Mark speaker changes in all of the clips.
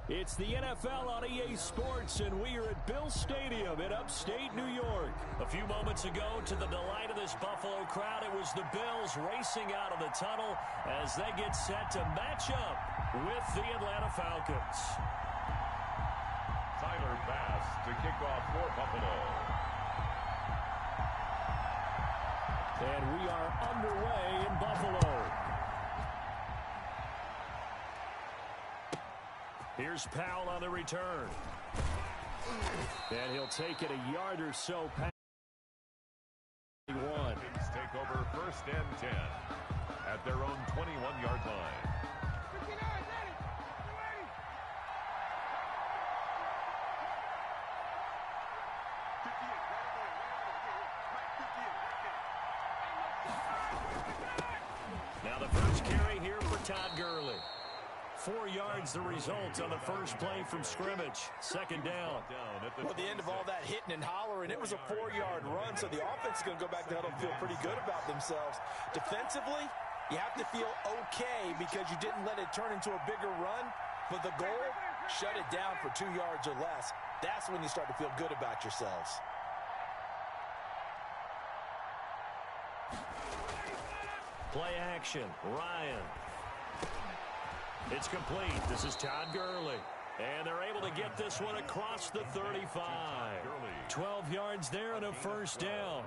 Speaker 1: It's the NFL on EA Sports, and we are at Bill Stadium in upstate New York. A few moments ago, to the delight of this Buffalo crowd, it was the Bills racing out of the tunnel as they get set to match up with the Atlanta Falcons.
Speaker 2: Tyler Bass to kick off for Buffalo.
Speaker 1: And we are underway in Buffalo. Here's Powell on the return. And he'll take it a yard or so past 21.
Speaker 2: Take over 1st and 10 at their own 21-yard line.
Speaker 1: Now the first carry here for Todd Gurley. 4 yards the result on the first play from scrimmage. Second down.
Speaker 3: Well, at the end of all that hitting and hollering, it was a 4-yard run, so the offense is going to go back to huddle and feel pretty good about themselves. Defensively, you have to feel okay because you didn't let it turn into a bigger run, but the goal, shut it down for 2 yards or less. That's when you start to feel good about yourselves.
Speaker 1: Play action. Ryan. It's complete. This is Todd Gurley. And they're able to get this one across the 35. 12 yards there and a first down.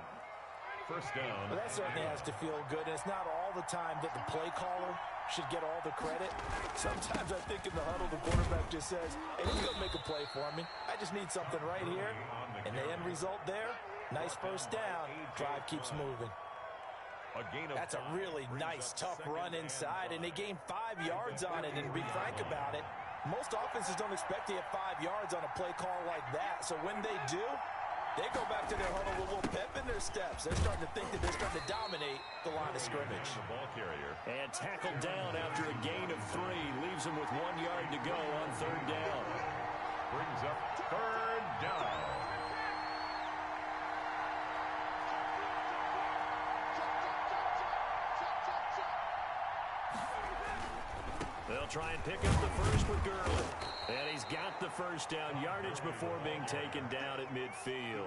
Speaker 2: First down.
Speaker 3: Well, that certainly has to feel good. And it's not all the time that the play caller should get all the credit. Sometimes I think in the huddle, the quarterback just says, hey, you go make a play for me. I just need something right here. And the end result there, nice first down. Drive keeps moving. That's a really nice, tough run inside, and they gained 5 yards on it. And to be frank about it, most offenses don't expect to get 5 yards on a play call like that. So when they do, they go back to their huddle with a little pep in their steps. They're starting to think that they're starting to dominate the line of scrimmage.
Speaker 2: The ball carrier.
Speaker 1: And tackled down after a gain of 3. Leaves them with 1 yard to go on third down.
Speaker 2: Brings up third down.
Speaker 1: They'll try and pick up the first with Gurley. And he's got the first down yardage before being taken down at midfield.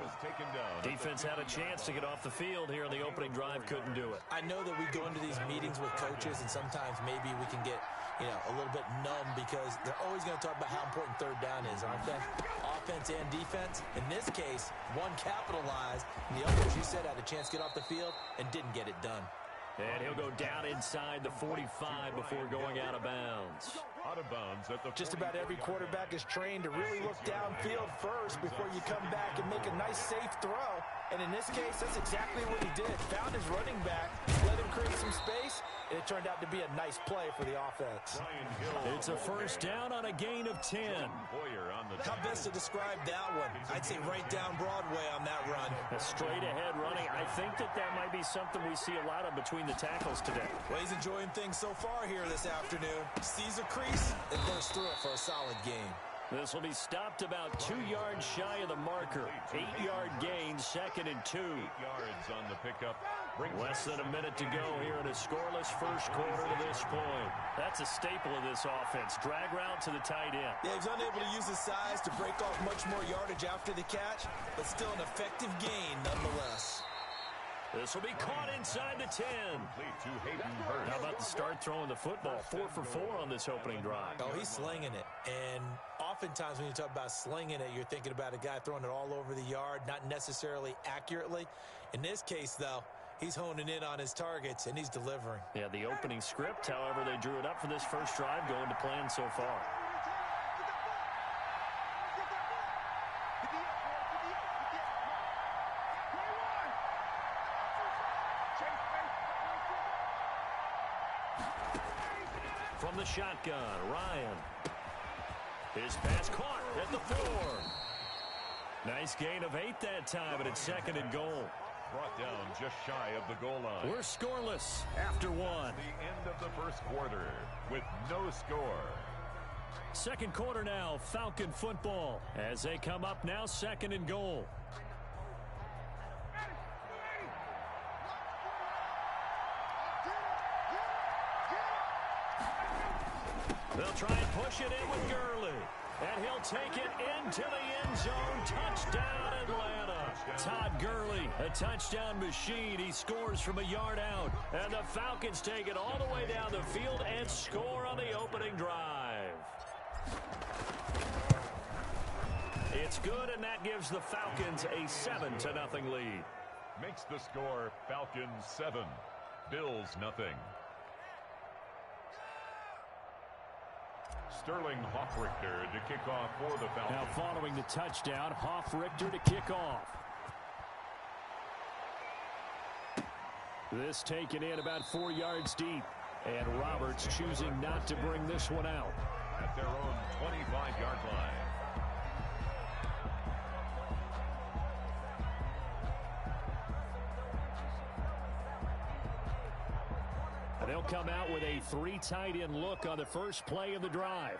Speaker 1: Defense had a chance to get off the field here on the opening drive, couldn't do it.
Speaker 3: I know that we go into these meetings with coaches, and sometimes maybe we can get, a little bit numb because they're always going to talk about how important third down is, aren't they? Offense and defense. In this case, one capitalized, and the other, as you said, had a chance to get off the field and didn't get it done.
Speaker 1: And he'll go down inside the 45 before going out of bounds.
Speaker 2: Out of bounds at the
Speaker 3: Just about every quarterback is trained to really look downfield first before you come back and make a nice, safe throw. And in this case, that's exactly what he did. Found his running back, let him create some space, and it turned out to be a nice play for the offense.
Speaker 1: It's a first down on a gain of 10.
Speaker 3: How best to describe that one? I'd say right down Broadway on that run.
Speaker 1: A straight ahead running. I think that might be something we see a lot of between the tackles today.
Speaker 3: Well, he's enjoying things so far here this afternoon. Sees a crease and bursts through it for a solid game.
Speaker 1: This will be stopped about 2 yards shy of the marker. 8-yard gain, 2nd and 2.
Speaker 2: 8 yards on the pickup.
Speaker 1: Less than a minute to go here in a scoreless first quarter to this point. That's a staple of this offense. Drag route to the tight end.
Speaker 3: Yeah, he's unable to use his size to break off much more yardage after the catch, but still an effective gain nonetheless.
Speaker 1: This will be caught inside the 10. How about the start throwing the football? 4 for 4 on this opening drive.
Speaker 3: Oh, he's slinging it. And oftentimes when you talk about slinging it, you're thinking about a guy throwing it all over the yard, not necessarily accurately. In this case, though, he's honing in on his targets, and he's delivering.
Speaker 1: Yeah, the opening script, however, they drew it up for this first drive, going to plan so far. From the shotgun, Ryan. His pass caught at the 4. Nice gain of 8 that time, and it's 2nd and goal.
Speaker 2: Brought down just shy of the goal line.
Speaker 1: We're scoreless after 1.
Speaker 2: The end of the first quarter with no score.
Speaker 1: Second quarter now, Falcon football. As they come up now, 2nd and goal. They'll try and push it in with Gurley. And he'll take it into the end zone. Touchdown, Atlanta. Todd Gurley, a touchdown machine. He scores from a yard out. And the Falcons take it all the way down the field and score on the opening drive. It's good, and that gives the Falcons a 7-0 lead.
Speaker 2: Makes the score Falcons 7, Bills nothing. Sterling Hoffrichter to kick off for the Falcons.
Speaker 1: Now following the touchdown, Hoffrichter to kick off. This taken in about 4 yards deep. And Roberts choosing not to bring this one out.
Speaker 2: At their own 25-yard line.
Speaker 1: They'll come out with a 3 tight end look on the first play of the drive.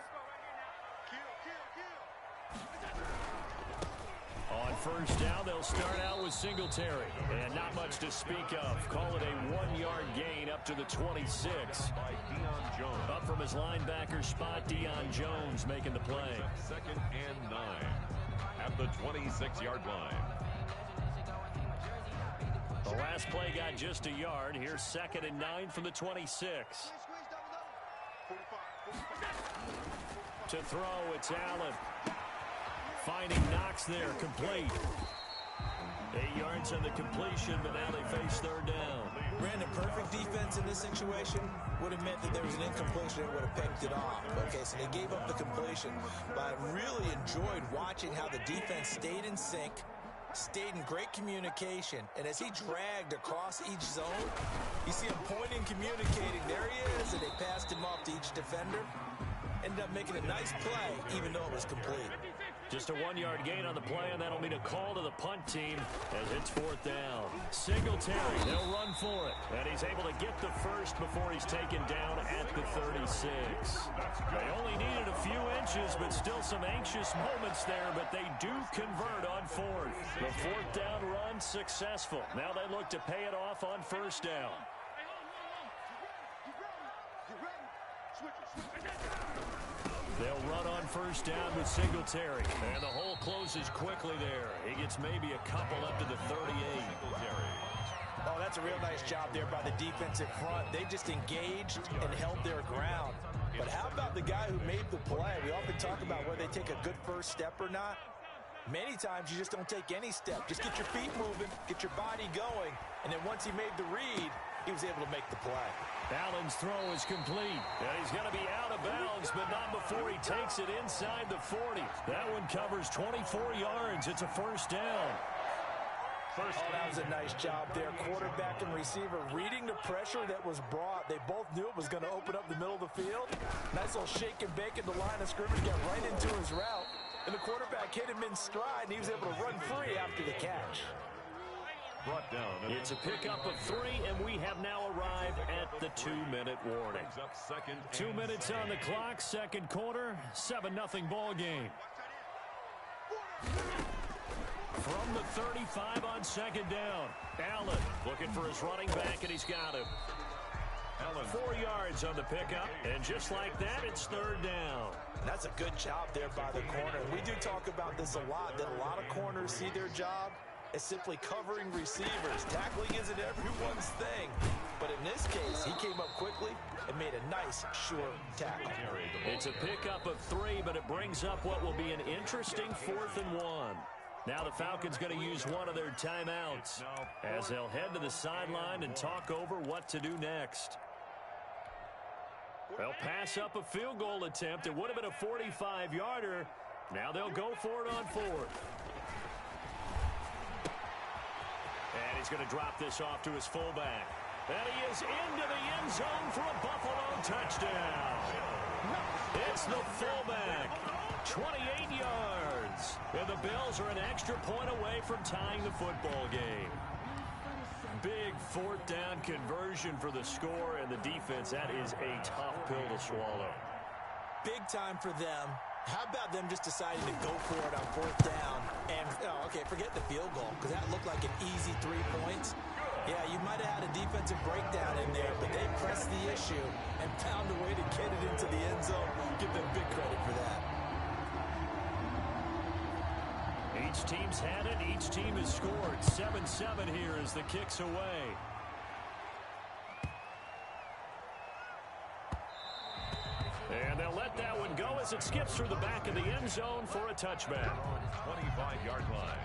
Speaker 1: On first down, they'll start out with Singletary. And not much to speak of. Call it a 1-yard gain up to the 26.
Speaker 2: By Deion Jones.
Speaker 1: Up from his linebacker spot, Deion Jones making the play.
Speaker 2: 2nd and 9 at the 26-yard line.
Speaker 1: The last play got just a yard. Here's 2nd and 9 from the 26. To throw, it's Allen. Finding Knox there, complete. 8 yards on the completion, but now they face 3rd down.
Speaker 3: Brandon, perfect defense in this situation would have meant that there was an incompletion that would have picked it off. Okay, so they gave up the completion, but I really enjoyed watching how the defense stayed in sync, stayed in great communication, and as he dragged across each zone, you see him pointing, communicating. There he is, and they passed him off to each defender. Ended up making a nice play, even though it was complete.
Speaker 1: Just a 1-yard gain on the play, and that'll mean a call to the punt team as it's 4th down. Singletary, they'll run for it, and he's able to get the first before he's taken down at the 36. They only needed a few inches, but still some anxious moments there, but they do convert on 4th. The 4th down run successful. Now they look to pay it off on 1st down. They'll run on 1st down with Singletary. And the hole closes quickly there. He gets maybe a couple up to the 38.
Speaker 3: Oh, that's a real nice job there by the defensive front. They just engaged and held their ground. But how about the guy who made the play? We often talk about whether they take a good first step or not. Many times you just don't take any step. Just get your feet moving, get your body going, and then once he made the read, he was able to make the play.
Speaker 1: Allen's throw is complete. And he's going to be out of bounds, but not before he takes it inside the 40. That one covers 24 yards. It's a 1st down.
Speaker 3: Oh, that was a nice job there. Quarterback and receiver reading the pressure that was brought. They both knew it was going to open up the middle of the field. Nice little shake and bake at the line of scrimmage, got right into his route. And the quarterback hit him in stride, and he was able to run free after the catch.
Speaker 2: Brought down.
Speaker 1: It's a pickup of 3, and we have now arrived at the 2-minute warning. 2 minutes on the clock, 2nd quarter, 7-0 ball game. From the 35 on 2nd down. Allen looking for his running back, and he's got him. Allen 4 yards on the pickup, and just like that, it's 3rd down.
Speaker 3: That's a good job there by the corner. We do talk about this a lot, that a lot of corners see their job as simply covering receivers. Tackling isn't everyone's thing. But in this case, he came up quickly and made a nice, sure tackle.
Speaker 1: It's a pickup of 3, but it brings up what will be an interesting 4th and 1. Now the Falcons going to use one of their timeouts as they'll head to the sideline and talk over what to do next. They'll pass up a field goal attempt. It would have been a 45-yarder. Now they'll go for it on 4th. And he's going to drop this off to his fullback. And he is into the end zone for a Buffalo touchdown. It's the fullback. 28 yards. And the Bills are an extra point away from tying the football game. Big 4th down conversion for the score, and the defense, that is a tough pill to swallow.
Speaker 3: Big time for them. How about them just deciding to go for it on 4th down? And, okay, forget the field goal, because that looked like an easy 3 points. Yeah, you might have had a defensive breakdown in there, but they pressed the issue and found a way to get it into the end zone. Give them big credit for that.
Speaker 1: Each team's had it. Each team has scored. 7-7 here as the kick's away. And they'll let that one go as it skips through the back of the end zone for a touchback.
Speaker 2: 25-yard line.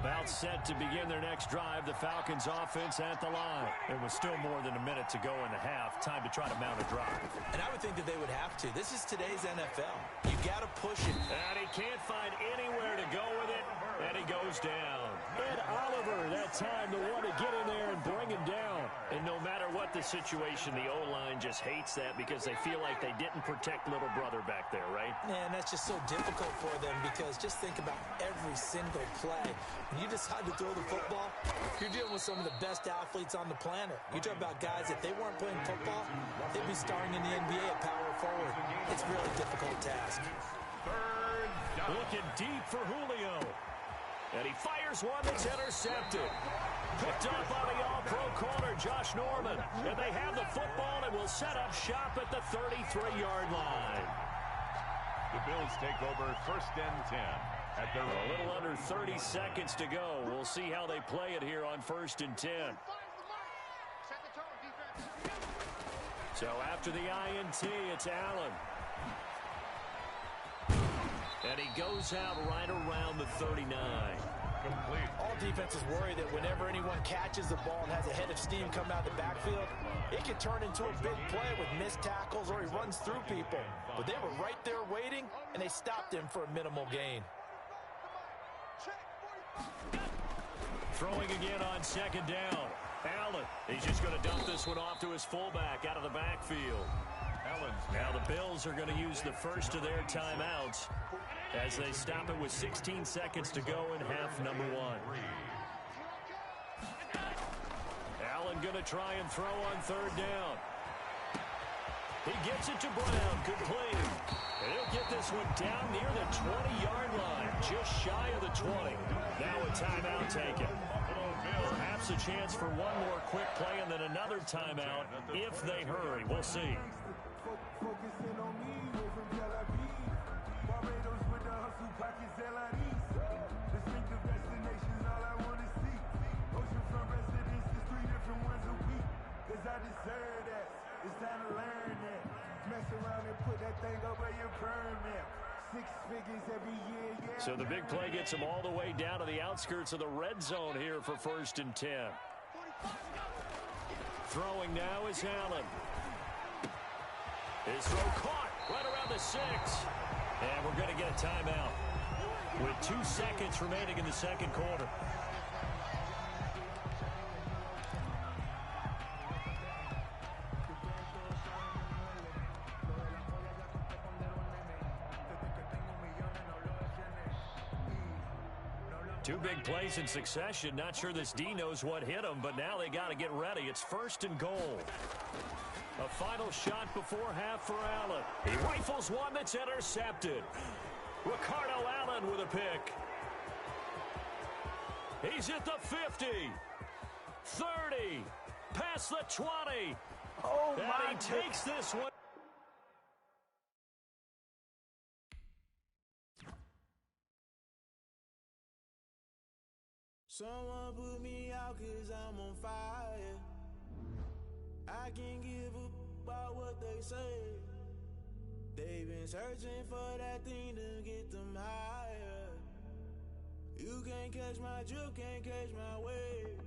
Speaker 1: About set to begin their next drive. The Falcons offense at the line. There was still more than a minute to go in the half. Time to try to mount a drive.
Speaker 3: And I would think that they would have to. This is today's NFL. You got to push it.
Speaker 1: And he can't find anywhere to go with it. And he goes down. Ed Oliver, that time the one to get in there and bring him down. And no matter what the situation, the O-line just hates that because they feel like they didn't protect little brother back there, right?
Speaker 3: Yeah, and that's just so difficult for them because just think about every single play. When you decide to throw the football, you're dealing with some of the best athletes on the planet. You talk about guys, if they weren't playing football, they'd be starring in the NBA at power forward. It's a really difficult task.
Speaker 2: Third down.
Speaker 1: Looking deep for Julio. And he fires one that's intercepted. Picked up by the all-pro corner, Josh Norman. And they have the football and will set up shop at the 33-yard line.
Speaker 2: The Bills take over 1st and 10. At their
Speaker 1: A little under 30 seconds to go. We'll see how they play it here on 1st and 10. So after the INT, it's Allen. And he goes out right around the 39.
Speaker 2: complete.
Speaker 3: All defenses worry that whenever anyone catches the ball and has a head of steam come out of the backfield, it can turn into a big play with missed tackles or he runs through people. But they were right there waiting, and they stopped him for a minimal gain.
Speaker 1: Throwing again on 2nd down. Allen, he's just going to dump this one off to his fullback out of the backfield. Now the Bills are going to use the first of their timeouts as they stop it with 16 seconds to go in half number 1. Allen going to try and throw on 3rd down. He gets it to Brown, complete. And he'll get this one down near the 20-yard line, just shy of the 20. Now a timeout taken. Perhaps a chance for one more quick play and then another timeout if they hurry. We'll see.
Speaker 4: Focusing on me, we're from Tel Aviv. Barbados with the hustle pockets, distinctive destinations, all I want to see. Oceanfront residences, 3 different ones a week. Cause I deserve that, it's time to learn that. Mess around and put that thing over your permit. 6 figures every year, yeah.
Speaker 1: So the big play gets them all the way down to the outskirts of the red zone here for 1st and 10. Throwing now is Allen. His throw caught right around the 6. And we're going to get a timeout with 2 seconds remaining in the 2nd quarter. Two big plays in succession. Not sure this D knows what hit him, but now they got to get ready. It's 1st and goal. A final shot before half for Allen. He rifles one that's intercepted. Ricardo Allen with a pick. He's at the 50. 30. Past the 20.
Speaker 3: Oh,
Speaker 1: and
Speaker 3: my
Speaker 1: he takes this one.
Speaker 5: Someone put me out 'cause I'm on fire. I can't give up about what they say. They've been searching for that thing to get them higher. You can't catch my drift, can't catch my wave.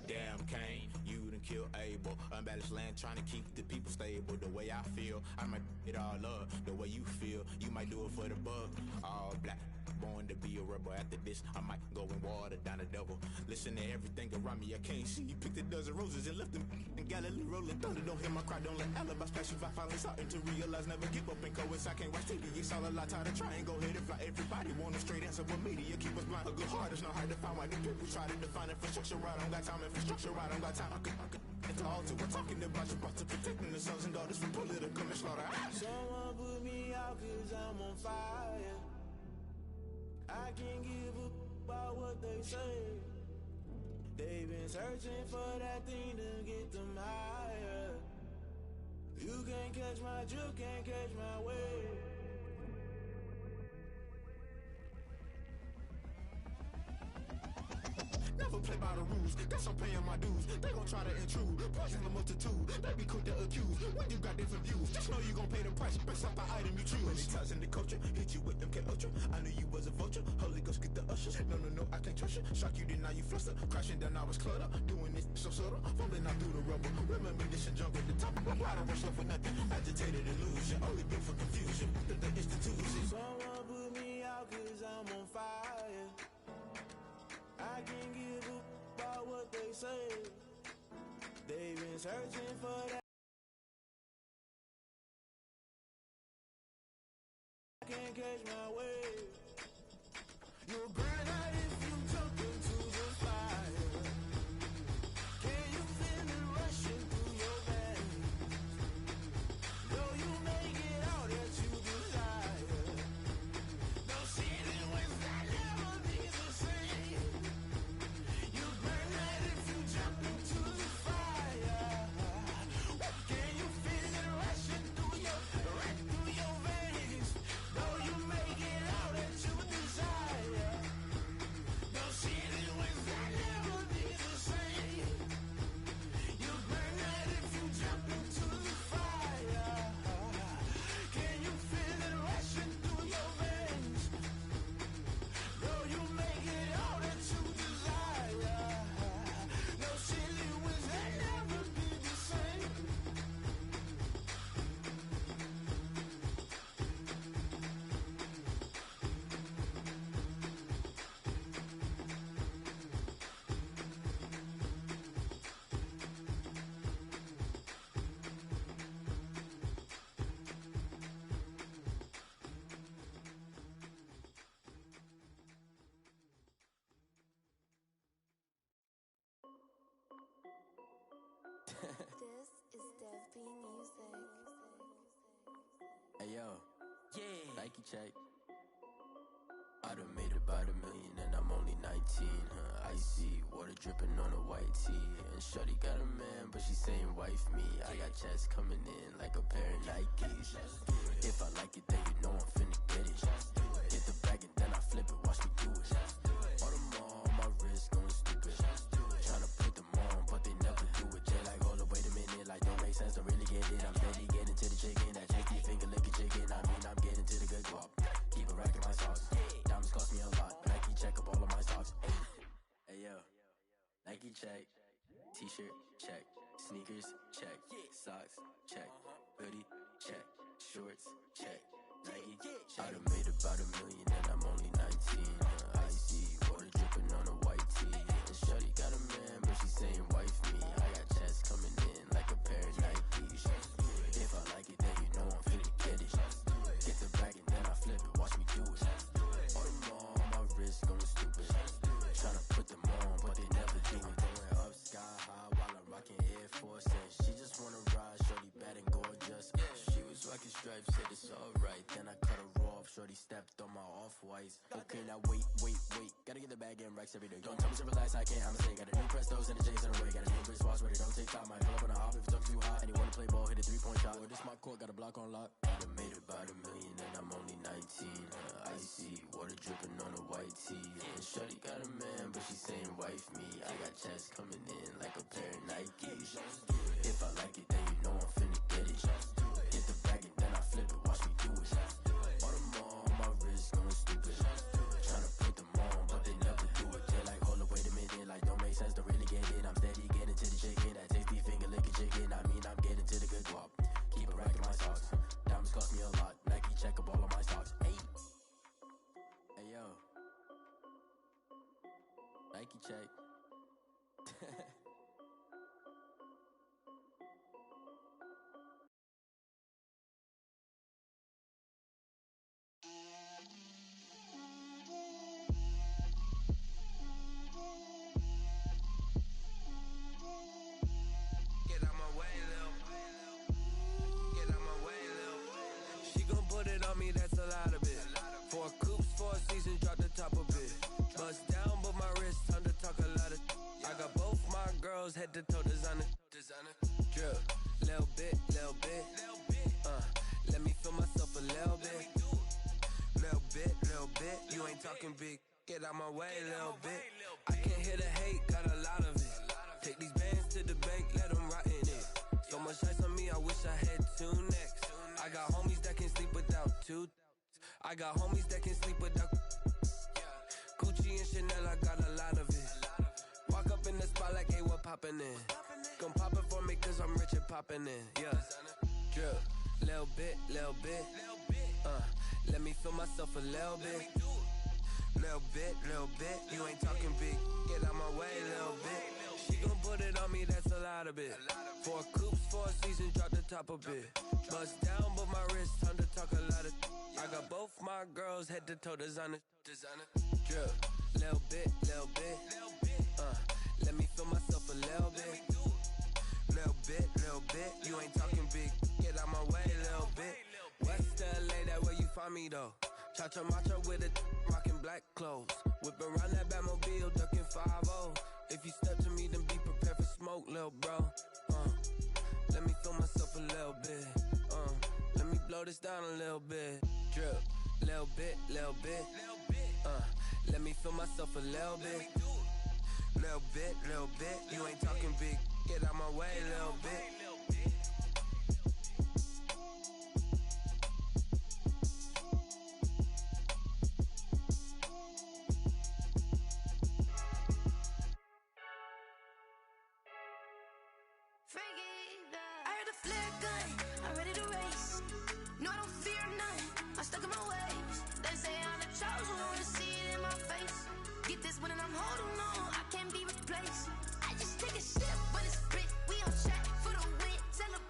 Speaker 5: Damn Kane, you done killed Abel. Unbalanced land trying to keep the people stable. The way I feel, I might it all up. The way you feel, you might do it for the buck. All black. Born to be a rebel. After this, I might go and water down the devil. Listen to everything around me, I can't see. Picked a dozen roses and left them in Galilee rolling thunder. Don't hear my cry, don't let alibis flash. If I finally starting to realize, never give up and cowards. I can't watch TV, it's all a lot. Time to try and go ahead and fly. Everybody want a straight answer, but media keep us blind. A good heart is not hard to find. Why the people try to define infrastructure right? I don't got time, infrastructure right? I don't got time. I could into all to. We're talking about you, about to protecting the sons and daughters from political and slaughter. Someone put me out 'cause I'm on fire. I can't give up about what they say. They've been searching for that thing to get them higher. You can't catch my drift, can't catch my wave.
Speaker 6: Never play by the rules, guess I'm paying my dues. They gon' try to intrude, poison the multitude. They be quick to accuse, when you got different views. Just know you gon' pay the price, based off the item you choose. Many times in the culture, hit you with MK Ultra. I knew you was a vulture, Holy Ghost get the ushers. No, I can't trust you. Shock you, then now you fluster. Crashing down, I was cluttered. Doing this so subtle, fumbling out through the rubble. Remember this and jump at the top. I don't rush up for nothing. Agitated illusion, only built for confusion. The institution.
Speaker 5: Someone put me out 'cause I'm on fire. I can't give up about what they say. They've been searching for that. I can't catch my wave. You'll burn out if you jump into the fire. Can you feel it rushing through your veins? Though you make it out that you desire. No ceiling when that never be the same. You burn out if you jump into the fire. Can you feel it rushing through your veins? Though you make it out that you desire. No ceiling when that never be the same. You burn out if you jump into the fire. Can you feel it rushing through your veins? Though you make it out that you desire. No ceiling when that never be the same.
Speaker 7: This is Dev B Music.
Speaker 8: Hey yo, yeah, Nike check. I done made about $1 million and I'm only 19. Icy water dripping on a white tee. And shorty got a man, but she saying wife me. I got checks coming in like a pair of Nikes. If I like it, then you know I'm finna get it. Get the bag and then I flip it, watch me do it. All them on my wrist going stupid. Tryna put them on, but they never do it. They like, hold up, wait a minute, like don't make sense, don't really get it. I'm steady getting to the chicken, that tasty finger licking chicken. I mean, I'm getting to the good guap. Keep a rack in my socks. Diamonds cost me a lot. Nike check up all of my stocks. Hey yo, Nike check. T-shirt check. Sneakers check. Socks check. Hoodie check. Shorts check. Nike. I done made about $1 million and I'm only 19. Icy water dripping on a white tee. And shorty got a man, but she saying wife me. I got checks coming in like a pair of Nikes. If I like it, then you know I'm finna get it. Get the bag and then I flip it, watch me do it. All them on my wrist going stupid. Tryna put them on, but they never do it. Going up sky high while I'm rocking Air Force. And she just wanna ride, shorty bad and gorgeous. She was rocking stripes, said it's alright. Then I cut her off, shorty stepped on my off-whites. Okay, now wait. Gotta get the bag and racks every day. Don't tell me to relax, I can't, I'ma say. Got a new Prestos and the J's on the way. Got a new British watch, but it don't take time. Might pull up on a hop if it's up too hot. And you wanna play ball, hit a 3-point shot. Or this my court, got a block on lock. I done made about $1 million and I'm only 19. Icy water dripping on a white tee. And shorty got a man, but she saying wife me. I got checks coming in like a pair of Nikes. If I like it, then you know I'm finna get it. Get the bag and then I flip it, watch me do it. All them on my wrist going stupid. Tryna put them on, but they never do it. They like, hold up, wait a minute, like don't make sense, don't really get it. I'm steady getting to the chicken, that tasty finger licking chicken. I mean, I'm getting to the good guap. Keep a rack in my socks. Diamonds cost me a lot. Nike check up all of my stocks. Hey yo, Nike check.
Speaker 5: Get out my way, Lil. Get out my way, Lil. She gon' put it on me, that's a lot of it. 4 coops, 4 seasons, drop the top of it. Bust down, but my wrist, time to talk a lot of. I got both my girls, head to toe designer. Drip, Lil
Speaker 8: little bit. Let me feel myself a little bit. Little bit. You ain't talking big. Get out my way, little bit. I can't hear the hate, got a lot of it. Take these bands to the bank, let them rot in it. So much ice on me, I wish I had two necks. I got homies that can sleep without two. I got homies that can sleep without Gucci and Chanel, I got a lot of it. Walk up in the spot like, hey, what poppin' in? Gon' pop it for me cause I'm rich and poppin' in, yeah. Drip, little bit. Let me feel myself a little bit. Little bit. You ain't talking big. Get out my way, little bit. She gon' put it on me, that's a lot of it. 4 coops, 4 seasons, drop the top a bit. Bust down, but my wrist, time to talk a lot of. I got both my girls, head to toe designer. Drip, little bit. Let me feel myself a little bit. Little bit. You ain't talking big. Get out my way, little bit. West LA, that where you find me though. Cha-cha matcha with a rockin' black clothes. Whip around that Batmobile, ducking 5-0. If you step to me, then be prepared for smoke, lil' bro. Let me feel myself a little bit. Let me blow this down a little bit. Drip, little bit. Let me feel myself a little bit. Little bit. You ain't talking big. Get out my way, little bit.
Speaker 9: I heard a flare gun, I'm ready to race. No, I don't fear none, I'm stuck in my ways. They say I'm the chosen one, see it in my face. Get this one and I'm holding on, I can't be replaced. I just take a sip, but it's split. We on track for the win, celebrate.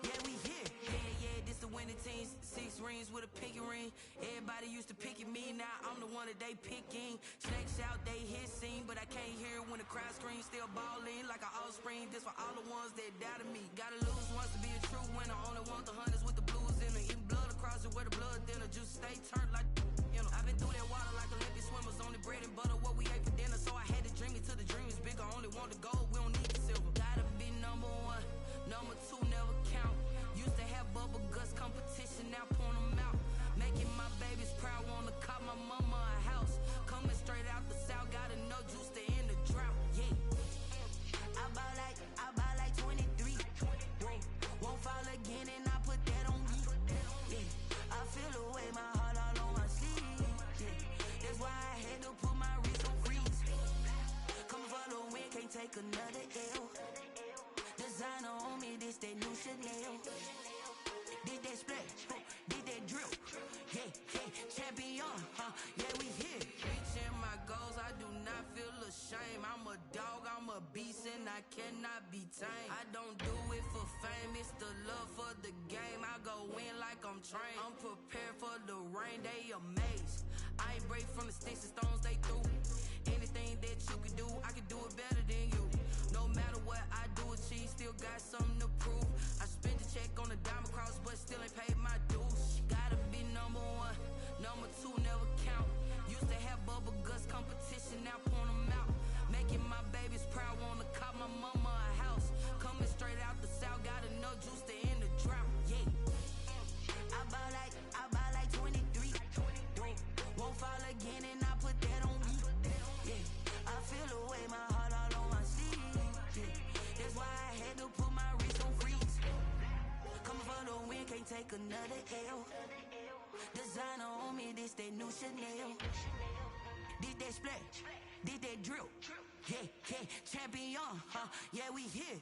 Speaker 8: Yeah, we here. Yeah, this the winning team. 6 rings with a pinky ring. Everybody used to picking me, now I'm the one that they picking. Snakes out, they hissing, but I can't hear when the crowd screams. Still balling like an offspring. This for all the ones that doubted me. Gotta lose once to be a true winner. Only want the hunters with the blues in it. Eating blood across it where the blood dinner. Juice stay turned like, you know. I've been through that water like Olympic swimmers. Only bread and butter, what we ate for dinner. So I had to dream it till the dream is bigger. Only want the gold, we don't need the silver. Gotta be number 1, number 2 never count. Used to have bubble guts competition, now point them out. Making my babies proud, wanna cop my mama a house. Coming straight out the south, gotta know juice to end the drought. Yeah, I bought like 23. Whoa, won't fall again and I put that on me. Yeah, I feel the way, my heart all on my sleeve. Yeah, that's why I had to put my wrist on freeze. Come for the win, can't take another L. Designer on me, this that new Chanel. Did that splash, did that drill. Yeah, champion, yeah, we here. Reaching my goals, I do not feel ashamed. I'm a dog, I'm a beast, and I cannot be tamed. I don't do it for fame, it's the love for the game. I go in like I'm trained. I'm prepared for the rain, they amazed. I ain't break from the sticks and stones they threw. Anything that you can do, I can do it better than you. No matter what I do, achieve, still got something to prove. I spent the check on the diamond cross, but still ain't paid my dues. Gotta be number 1, number 2 never count. Used to have bubble guts competition, now point them out. Making my babies proud, wanna cop my mama a house. Coming straight out the south, gotta know juice to end the drought. Yeah, I bought like 23. Won't fall again and I put that on me. Yeah, I feel the way, my heart all on my sleeve. Yeah, that's why I had to put my wrist on freeze. Coming for the win, can't take another L. Designer on me, this that new Chanel. Did that splash, did that drill. Yeah, champion, yeah, we here.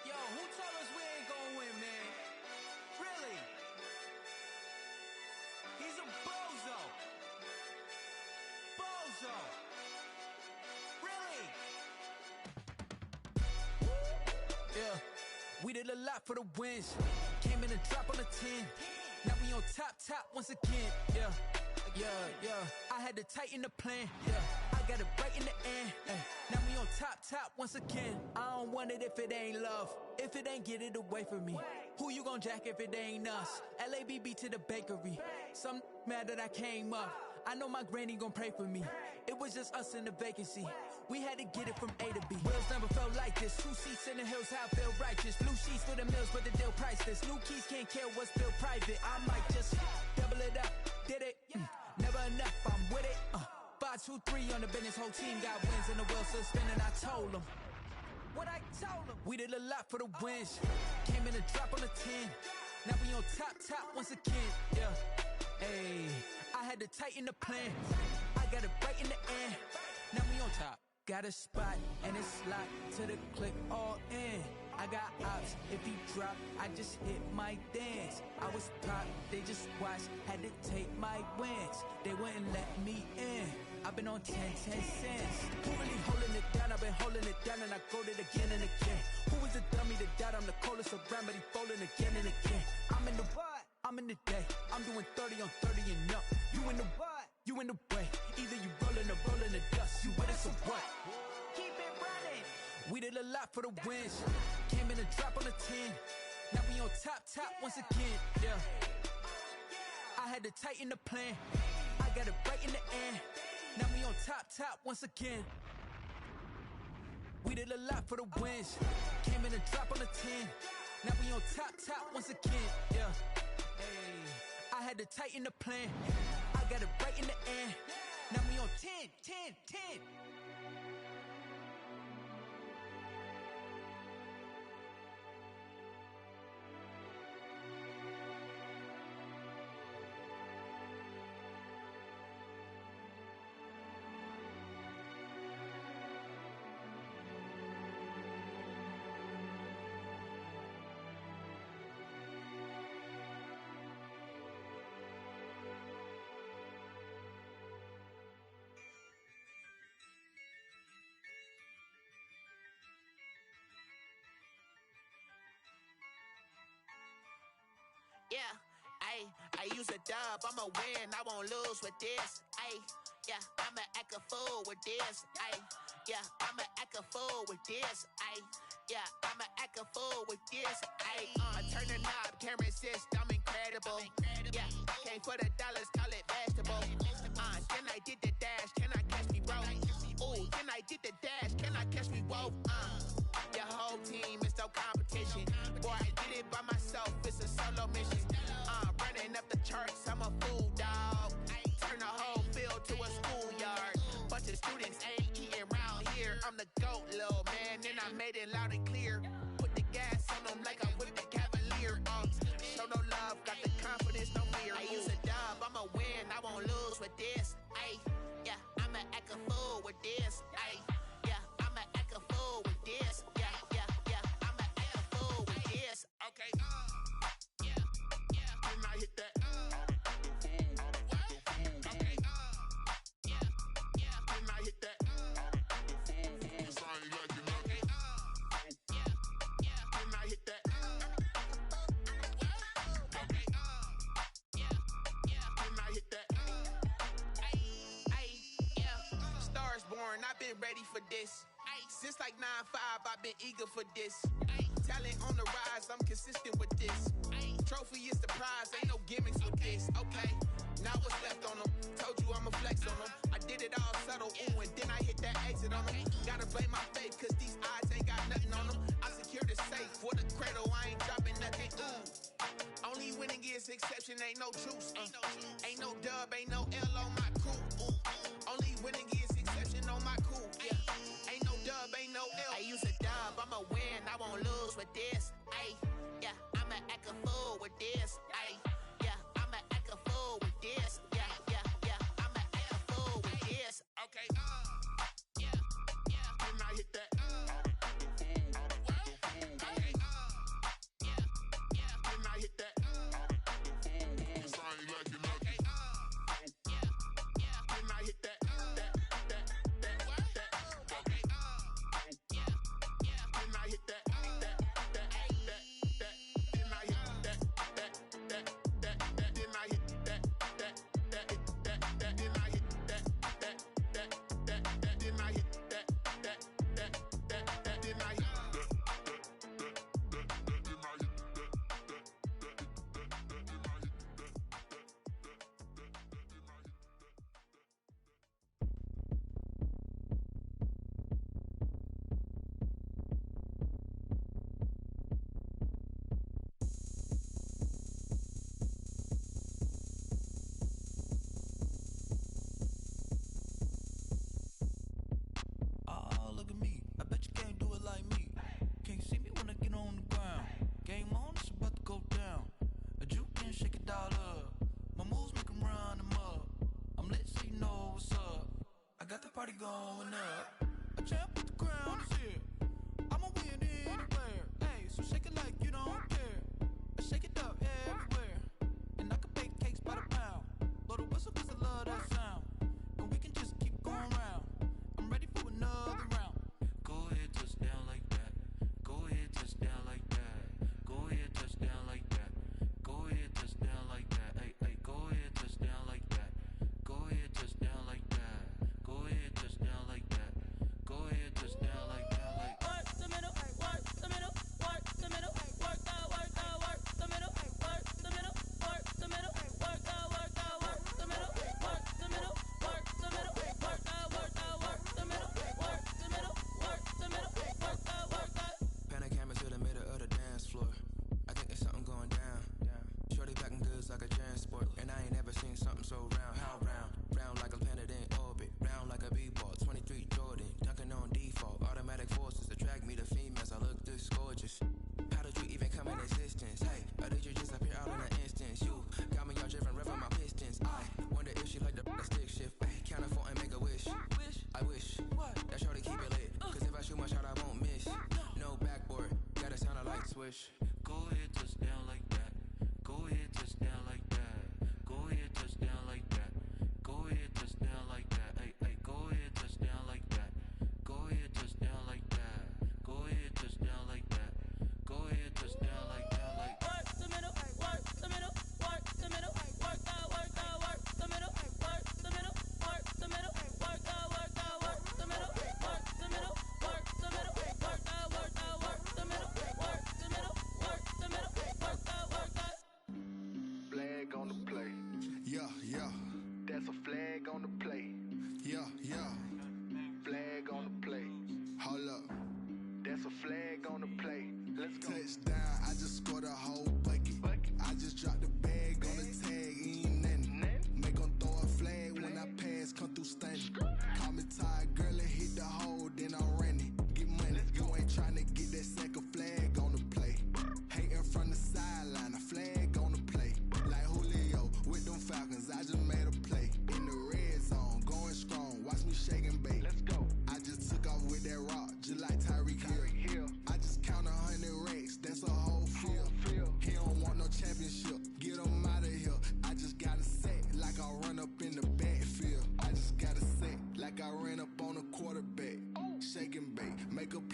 Speaker 8: Yo, who told us we ain't gonna win, man? Really? He's a bozo. Bozo. Really? Yeah, we did a lot for the wins. Came in and drop on the 10. Now we on top once again. Yeah. I had to tighten the plan. Yeah, I got it right in the end. Now we on top once again. I don't want it if it ain't love. If it ain't, get it away from me. Who you gon' jack if it ain't us? LABB to the bakery. Some mad that I came up. I know my granny gon' pray for me. It was just us in the vacancy. We had to get it from A to B. Wheels never felt like this. 2 seats in the hills, how I feel righteous. Blue sheets for the mills, but the deal priceless. New keys can't care what's still private. I might just double it up. Did it? Never enough, I'm with it. 5, 2, 3 on the business. Whole team got wins and the wheels still spinning. I told them what I told them. We did a lot for the wins. Came in and drop on the 10. Now we on top once again. Yeah. Hey, I had to tighten the plan. I got it right in the end. Now we on top. Got a spot and it's locked to the click all in. I got ops, if he drop, I just hit my dance. I was pop, they just watched, had to take my wins. They wouldn't let me in. I've been on 10 cents. Who really holding it down? I've been holding it down and I go it again and again. Who is the dummy to doubt? I'm the coldest around, but he folding again and again. I'm in the what? I'm in the day. I'm doing 30 on 30 and up. You in the what? You in the way. Either you rolling or rolling the dust. You with us or what? Keep it running. We did a lot for the wins. Came in and drop on the 10. Now we on top once again. Yeah. I had to tighten the plan. I got it right in the end. Now we on top once again. We did a lot for the wins. Came in and drop on the 10. Now we on top once again. Yeah. Hey, I had to tighten the plan. I got it right in the end. Now we on 10.
Speaker 6: Ayy, I use a dub, I'ma win, I won't lose with this. Ayy, yeah, I'ma act a fool with this. Ayy, yeah, I'ma act a fool with this. Ayy, yeah, I'ma act a fool with this. Ayy, I turn the knob, can't resist, I'm incredible. Yeah, came for the dollars, call it vegetable. Then I did the dash, can I catch me, bro? Ooh, then I did the dash, can I catch me, whoa? Your whole team is no competition. Boy, I did it by myself, it's a solo mission. Running up the charts, I'm a fool, dog. Turn the whole field to a schoolyard. Bunch of students ain't eating round here. I'm the GOAT, little man, and I made it loud and clear. Put the gas on them like I whipped the Cavalier. Show no love, got the confidence, no fear. I use a dub, I'ma win, I won't lose with this. Ayy, yeah, I'ma act a fool with this. Ayy, yeah, I'ma act a fool with this. Yeah, yeah, yeah, I'ma act a fool with this. Okay, yeah, yeah, then I hit that. Okay, yeah, yeah, then I hit that. So I ain't like it, okay, yeah, yeah, then I hit that. Okay, yeah, yeah, then I hit that. Stars born, I've been ready for this. Since like 9-5, I've been eager for this. Talent on the rise, I'm consistent with this. Trophy is the prize, ain't no gimmicks with this. Okay, now what's left on them? Told you I'ma flex on them. I did it all subtle, ooh, and then I hit that exit on them. Gotta blame my faith, cause these odds ain't got nothing on them. I secured the safe for the cradle, I ain't dropping nothing, ooh. Only winning is exception, ain't no truce. Ain't no dub, ain't no L on my crew. Only winning is exception on my crew. Yeah, ain't no dub, ain't no L. I use a dub, I'ma win, I won't lose with this. Ayy, yeah, I'ma act a fool with this. Ayy, yeah, I'ma act a fool with this. Yeah, yeah, yeah, I'ma act a fool with this. Okay, yeah, yeah, then I hit that. Okay, yeah, yeah, then I hit that. So I ain't like it, okay, yeah, yeah, then I hit that. Okay, yeah, yeah, then I hit that.
Speaker 10: Oh, look at me. I bet you can't do it like me. Can't see me when I get on the ground. Game on, it's about to go down. A juke and shake it all up. My moves make 'em run them up. I'm lit so you know what's up. I got the party going up. A champ with the crown is here. I'ma win anywhere. Hey, so shake it like you don't care. I shake it up everywhere. And I can bake cakes by the pound. Blow the whistle 'cause I love that sound. And we can just keep going round. I'm ready for another round. Go ahead, touch down like that. Go ahead, touch down like that. Go ahead, touch down like that. Go ahead, touch down like that. Hey, hey, go ahead, touch down like that. Go ahead, touch down like that. Go ahead, touch down like that. Go ahead, touch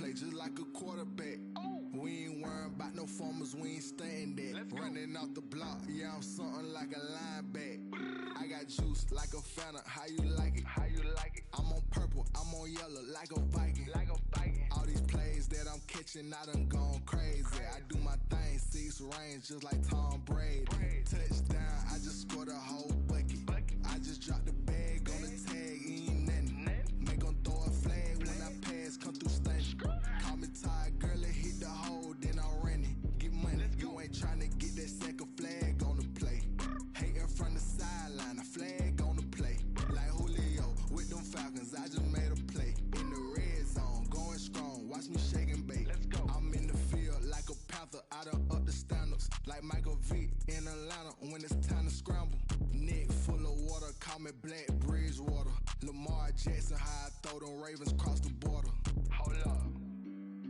Speaker 6: play just like a quarterback. We ain't worrying about no formers, we ain't staying there. Running off the block, yeah, I'm something like a lineback. I got juice like a Fanta, how you like it? How you like it? I'm on purple, I'm on yellow like a Viking. Like a Viking. All these plays that I'm catching, I done gone crazy. I do my thing, 6 range just like Tom Brady. Touchdown, I just scored a whole bucket. I just dropped the bag on the tag, ain't nothing. Make 'em throw a flag when I pass, come through stunning. Call me tired, girl, it hit the hole, then I ran it. Get money, you ain't tryna get that second flag on the play. Hating from the sideline, a flag on the play. Like Julio with them Falcons, I just made a play. In the red zone, going strong, watch me shake and bake. I'm in the field like a panther, I done up the standards. Like Michael Vick in Atlanta when it's time to scramble. Neck full of water, call me Black Bridgewater. Lamar Jackson, how I throw them Ravens across the border. Hold up,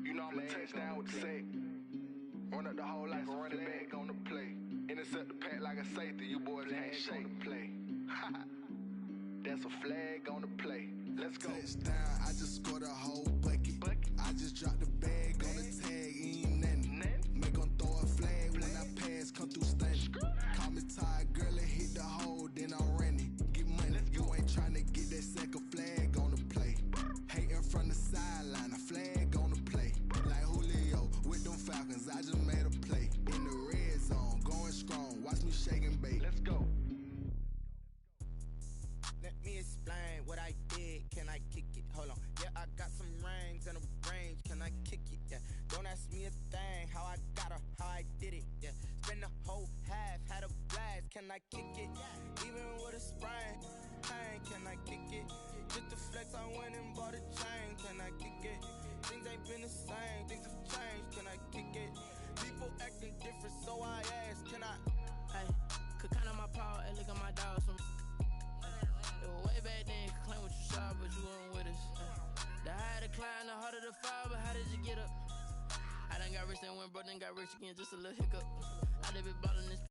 Speaker 6: you know I'm a touchdown with the sack. Run up the whole like a running back on the play. Intercept the pack like a safety, you boys ain't shake the play. That's a flag on the play. Let's go. Touchdown, I just scored a whole bucket. I just dropped the bag on the tag, ain't nothing. Make 'em throw a flag when I pass, come through stunning. Call me tired, girl, it hit the hole, then I ran it. Get money, you ain't tryna get that second flag on the play. Hating from the sideline, a flag on the play. Like Julio with them Falcons, I just made a play. In the red zone, going strong, watch me shake and bake. Let's go.
Speaker 5: Let me explain what I did. Can I kick it? Hold on. Yeah, I got some rings and a range. Can I kick it? Yeah. Don't ask me a thing. How I got her, how I did it. Yeah. Spend the whole half, had a blast. Can I kick it? Even with a sprain. Pain, can I kick it? Just to flex, I went and bought a chain. Can I kick it? Things ain't been the same. Things have changed. Can I kick it? People acting different, so I asked. Can I?
Speaker 11: Hey, could count on my power and look at my dogs. It was way back then, could claim what you saw, but you weren't with us. The higher the climb, the harder the fall, but how did you get up? I done got rich and went broke, then got rich again, just a little hiccup. I done been ballin' this